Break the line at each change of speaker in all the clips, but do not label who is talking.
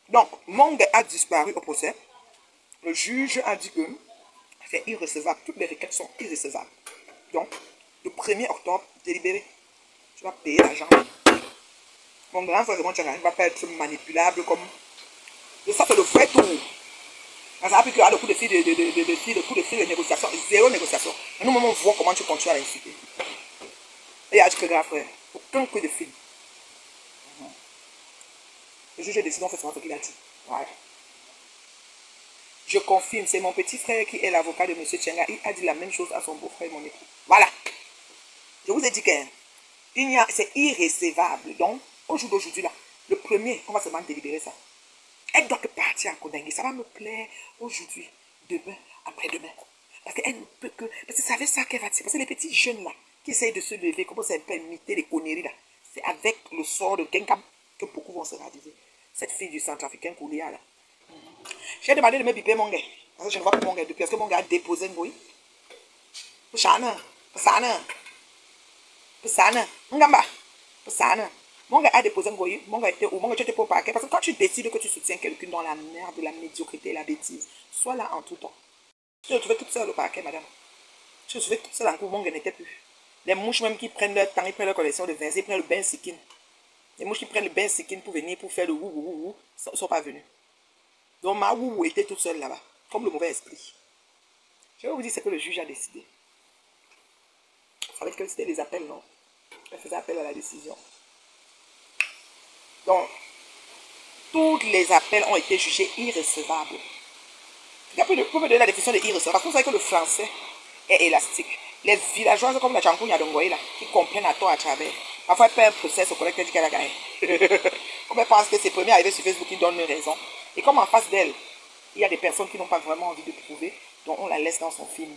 Donc, Mong a disparu au procès. Le juge a dit que c'est irrecevable. Toutes les requêtes sont irrecevables. Donc, le 1er octobre, délibéré. Tu vas payer l'argent. Mon grand frère de mon channel ne va pas être manipulable comme... Et ça, c'est le vrai tour. Ça a pu qu'il y a le coup de fil de négociation. Zéro négociation. À nous, on voit comment tu continues à l'inciter. Et il a dit que grand frère, aucun coup de fil. Le juge a décidé, on fait ce qu'il a dit. Voilà. Je confirme, c'est mon petit frère qui est l'avocat de M. Tchenga. Il a dit la même chose à son beau-frère, mon époux. Voilà. Je vous ai dit que c'est irrécevable. Donc, au jour d'aujourd'hui, là, le 1er, on va seulement délibérer ça. Elle doit partir à Kodangui. Ça va me plaire aujourd'hui, demain, après-demain. Parce qu'elle ne peut que... Parce que vous savez ça qu'elle va dire. Parce que les petits jeunes là, qui essayent de se lever, commencent un peu à imiter les conneries là. C'est avec le sort de Kenkam que beaucoup vont se radiser. Cette fille du centrafricain Koulia là. J'ai demandé de me biper mon gars. Parce que je ne vois pas mon gars depuis. Parce que mon gars a déposé un bruit. Poussana. Mon gars a déposé un goy, mon gars était où? Mon gars était pas au parquet. Parce que quand tu décides que tu soutiens quelqu'un dans la merde, la médiocrité, la bêtise, sois là en tout temps. Je te retrouvais toute seule au parquet, madame. Je te retrouvais toute seule en cours, mon gars n'était plus. Les mouches même qui prennent leur temps, ils prennent leur collection de vin, ils prennent le bain sikin. Les mouches qui prennent le bain sikin pour venir, pour faire le wou, ne sont pas venus. Donc ma wou était toute seule là-bas, comme le mauvais esprit. Je vais vous dire ce que le juge a décidé. Il fallait que c'était les appels, non? Elle faisait appel à la décision. Donc, tous les appels ont été jugés irrecevables. Pour me donner la définition de irrecevable, parce que vous savez que le français est élastique. Les villageoises comme la Chankounia Dongoï, qui comprennent à tort à travers, parfois elles perdent un procès au collègue qui dit qu'elle a gagné. Comme elle pense que c'est premier arrivé sur Facebook qui donne raison. Et comme en face d'elle, il y a des personnes qui n'ont pas vraiment envie de prouver, donc on la laisse dans son film.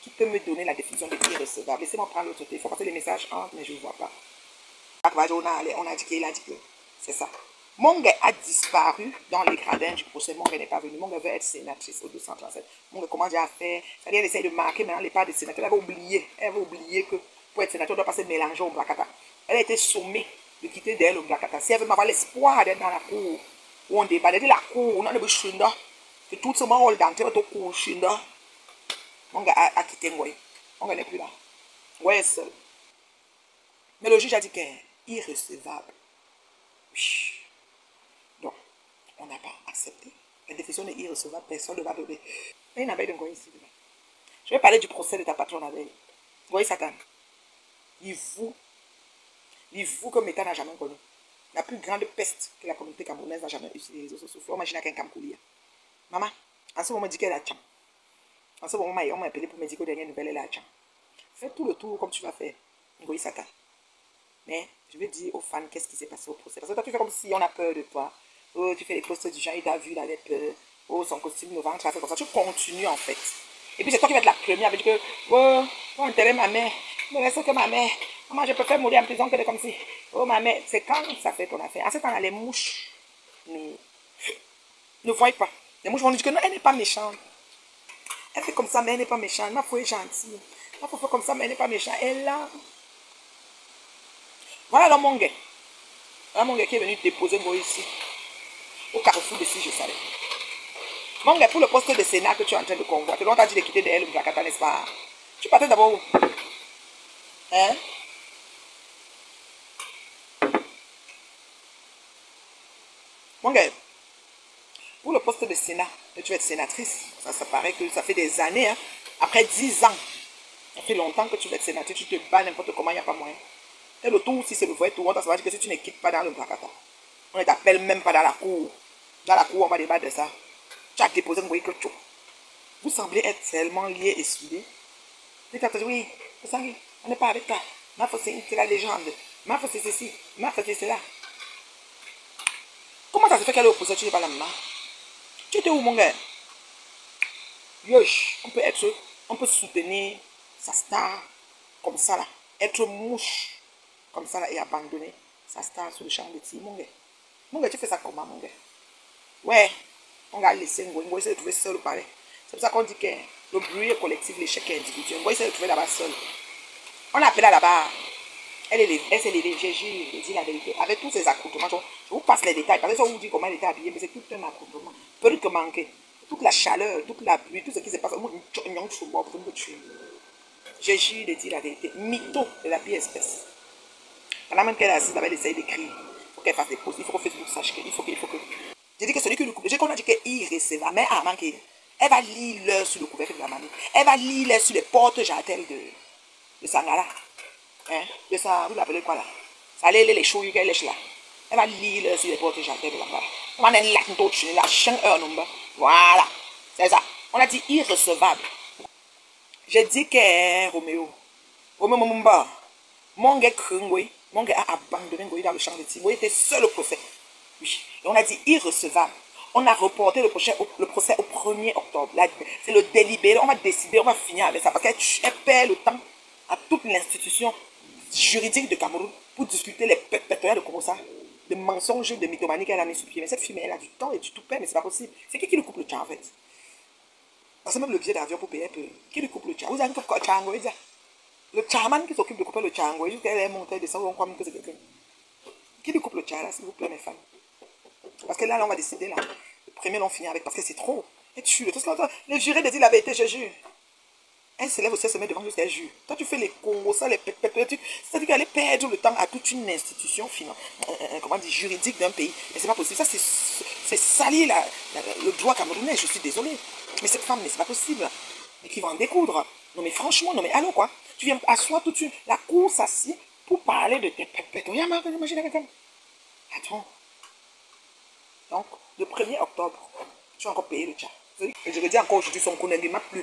Qui peut me donner la définition de irrecevable? Laissez-moi prendre l'autre téléphone, parce que les messages entrent, mais je ne vois pas. On a dit qu'il a dit que c'est ça. Mongue a disparu dans les gradins du procès. Mongue n'est pas venu. Mongue veut être sénatrice au 237. Mongue, comment j'ai à faire? C'est-à-dire, elle essaye de marquer maintenant les parts de sénateur. Elle va oublier que pour être sénateur, on doit pas se mélanger au Blakata. Elle a été sommée de quitter d'elle au Blakata. Si elle veut avoir l'espoir d'être dans la cour où on débat, d'être la cour où on a le bouchunda, que tout ce monde d'entrée au cour chunda, Mongue a quitté Ngoy. Mongue n'est plus là. Ngoy est seul. Mais le juge a dit qu'elle est irrecevable. Oui. Donc, on n'a pas accepté. La décision est irrecevable, personne ne va donner. Mais il n'y a pas de Ngoy ici. Je vais parler du procès de ta patronne avec Ngoy Satan. Il vous que Meta n'a jamais connu. La plus grande peste que la communauté camerounaise n'a jamais utilisée les réseaux sociaux. Faut imaginer qu'un Kamkoulia. Maman, en ce moment, on dit qu'elle a tcham. En ce moment, on m'a appelé pour me dire que dernière nouvelle, elle a tcham. Fais tout le tour comme tu vas faire. Ngoy Satan. Mais je vais dire aux fans qu'est-ce qui s'est passé au procès. Parce que toi, tu fais comme si on a peur de toi. Oh, tu fais les posts du genre, il t'a vu, il avait peur. Oh, son costume novembre, tu vas faire comme ça. Tu continues en fait. Et puis c'est toi qui vas être la première avec que, oh, faut enterrer ma mère. Ne reste que ma mère. Maman, je préfère mourir en prison que de comme si. Oh, ma mère, c'est quand ça fait ton affaire. En ce temps-là, les mouches ne voient pas. Les mouches vont dire que non, elle n'est pas méchante. Elle fait comme ça, mais elle n'est pas méchante. Ma foi est gentille. Ma foi fait comme ça, mais elle n'est pas méchante. Elle là. Voilà mon gars. Voilà mon gars qui est venu déposer moi ici. Au carrefour de si je savais. Mon gars, pour le poste de Sénat que tu es en train de convoiter, on t'a dit de quitter de elle ou Blakata, n'est-ce pas? Tu partais d'abord où? Hein? Mon gars, pour le poste de Sénat, tu vas être sénatrice. Ça paraît que ça fait des années. Hein? Après 10 ans, ça fait longtemps que tu vas être sénatrice. Tu te bats n'importe comment, il n'y a pas moyen. Et le tour, si c'est le vrai tour, on va dire que si tu ne quittes pas dans le Blakata, on ne t'appelle même pas dans la cour. Dans la cour, on va débattre de ça. Tu as déposé un bruit que tu. Vous semblez être tellement liés et soudés. Tu as dit, oui, on n'est pas avec toi. Ma foi, c'est la légende. Ma foi, c'est ceci. Ma foi, c'est cela. Comment ça se fait qu'elle est opposée, tu n'es pas la maman? Tu étais où, mon gars? Yosh, on peut soutenir sa star comme ça, là. Être mouche comme ça, là, et abandonner sa star sur le champ de tir, mon gars. Mon gars, tu fais ça comment, mon gars? Ouais, on va laisser Ngoy se retrouver seul au palais. C'est pour ça qu'on dit que le bruit est collectif, l'échec est individuel. Ngoy s'est retrouvé là-bas seul. On l'a appelé là-bas. Elle s'est levée, j'ai dit la vérité. Avec tous ses accoutrements, Je vous passe les détails, parce que ça vous dit comment elle était habillée, mais c'est tout un accoutrement. Peu que manquer. Toute la chaleur, toute la pluie, tout ce qui se passe. J'ai juré de dire la vérité. Mytho de la pire espèce. Pendant même qu'elle est assise, elle essaye d'écrire. Il faut qu'elle fasse des pauses. Il faut que Facebook sache qu'il faut que. J'ai dit que celui qui le couple, j'ai qu'on a dit qu'il est irrécevable, mais à manquer. Elle va lire l'heure sur le couvercle de la mamie. Elle va lire l'heure sur les portes jartelles de Sangara. Hein? De ça, vous l'appelez quoi là? Ça allait les chouilles qu'elle lèche là. Elle va lire l'heure sur les portes jartelles de Sangara. On va aller là, la chaîne heure number. Voilà. C'est ça. On a dit irrecevable. J'ai dit que Roméo. Roméo Mumba. Mon gars Krungwe. Mon gars a abandonné dans le champ de tir. Il était seul au procès. Oui. Et on a dit irrecevable. On a reporté le procès au 1er octobre. C'est le délibéré. On va décider, on va finir avec ça. Parce qu'elle perd le temps à toute l'institution juridique de Cameroun pour discuter les pétroliers de Korosa, de mensonges, de mythomanie qu'elle a mis sur pied. Mais cette fille, elle a du temps et du tout père, mais c'est pas possible. C'est qui lui coupe le tchang en fait? Parce que même le billet d'avion pour payer un peu. Qui lui coupe le tchang? Vous avez un tchango, le tchaman qui s'occupe de couper le tchango, jusqu'à elle est montée et descendre, on croit même que c'est quelqu'un. Qui lui coupe le tchang là, s'il vous plaît, mes femmes? Parce que là, on va décider, là. Le premier, on finit avec, parce que c'est trop. Et tu le tout cela, les jurés de dire la vérité, je jure. Elle se lève aussi, elle se met devant, jusqu'à jure. Toi, tu fais les Congos, ça, les trucs. C'est-à-dire qu'elle est perdre le temps à toute une institution comment dire, juridique d'un pays. Et c'est pas possible. Ça, c'est salir le droit camerounais. Je suis désolé. Mais cette femme, mais c'est pas possible. Et qui va en découdre. Non, mais franchement, non, mais allô, quoi. Tu viens asseoir toute la cour s'assied pour parler de tes pépètes. Imagine quelqu'un. Attends. Donc, le 1er octobre, tu vas encore payer le tchak. Et je le dis encore aujourd'hui, son Konengi m'a plu.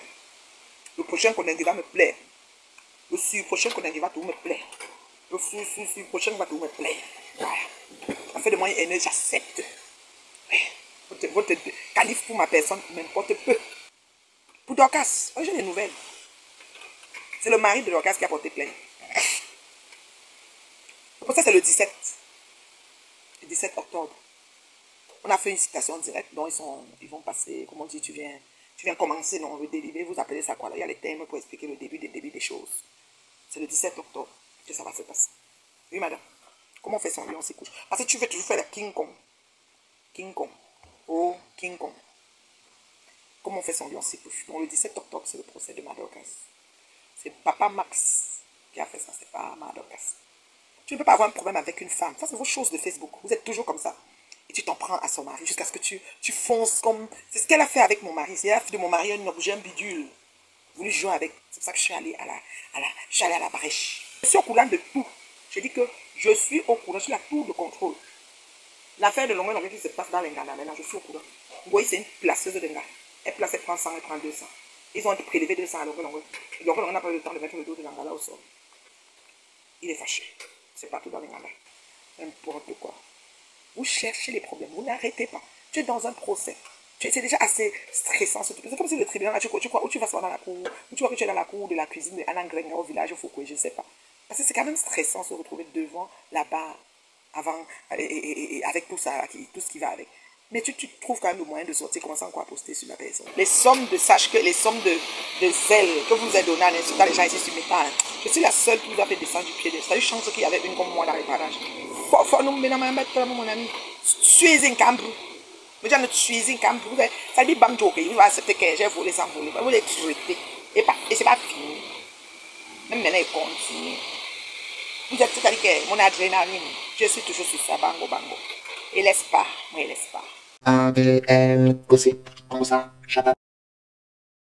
Le prochain Konengi va me plaire. Le prochain Konengi va tout me plaire. Le prochain va tout me plaire. Voilà. Ça fait de moi une haine, j'accepte. Votre calife pour ma personne m'importe peu. Pour Dorcas, j'ai des nouvelles. C'est le mari de Dorcas qui a porté plainte. Pour ça, c'est le 17 octobre. On a fait une citation directe, donc ils vont passer, comment on dit, tu viens commencer, non, le délibéré, vous appelez ça quoi là? Il y a les thèmes pour expliquer le début des choses. C'est le 17 octobre que ça va se passer. Oui, madame. Comment on fait son lion, on s'y couche? Parce que tu veux toujours faire la King Kong. King Kong. Oh, King Kong. Comment on fait son lion, on s'y couche? Donc le 17 octobre, c'est le procès de Madorcas. C'est Papa Max qui a fait ça, c'est pas Madorcas. Tu ne peux pas avoir un problème avec une femme. Ça, c'est vos choses de Facebook. Vous êtes toujours comme ça. Et tu t'en prends à son mari jusqu'à ce que tu fonces comme... C'est ce qu'elle a fait avec mon mari. C'est elle a fait de mon mari un objet, un bidule. Voulu jouer avec. C'est pour ça que je suis allée à la brèche. Je suis au courant de tout. Je dis que je suis au courant. Je suis la tour de contrôle. L'affaire de Longue qui se passe dans l'Engana, maintenant, je suis au courant. Vous voyez, c'est une placeuse de Nga. Elle place, elle prend 100, elle prend 200. Ils ont prélevé 200 à Longue. Longue n'a pas eu le temps de mettre le dos de l'Engana au sol. Il est fâché. C'est partout dans l'Engana. N'importe quoi. Vous cherchez les problèmes, vous n'arrêtez pas. Tu es dans un procès. C'est déjà assez stressant. C'est comme si le tribunal, tu crois, ou tu vas dans la cour, ou tu vois que tu es dans la cour de la cuisine d'Alain Grenga au village au Foucault, je ne sais pas. Parce que c'est quand même stressant de se retrouver devant la-bas, avant, et avec tout ça, tout ce qui va avec. Mais tu trouves quand même le moyen de sortir, commençant quoi à poster sur la personne. Les sommes de sache que les sommes de zèle que vous avez données à l'insultant les gens ici sur Métal, je suis la seule qui vous a fait descendre du pied de ça. Une chance qu'il y avait une comme moi dans les parages. Faut nous mettre mon ami. Tu es un cambrou. Mais je ne suis un cambrou. Ça dit banjo que il va accepter que j'ai volé sans voler. Vous les traiter. Et c'est pas fini. Même maintenant, il continue. Vous êtes tout à dire que mon adrénaline, je suis toujours sur ça, bango, bango. Et laisse pas, moi, laisse pas.
ADN, gossip, comme ça,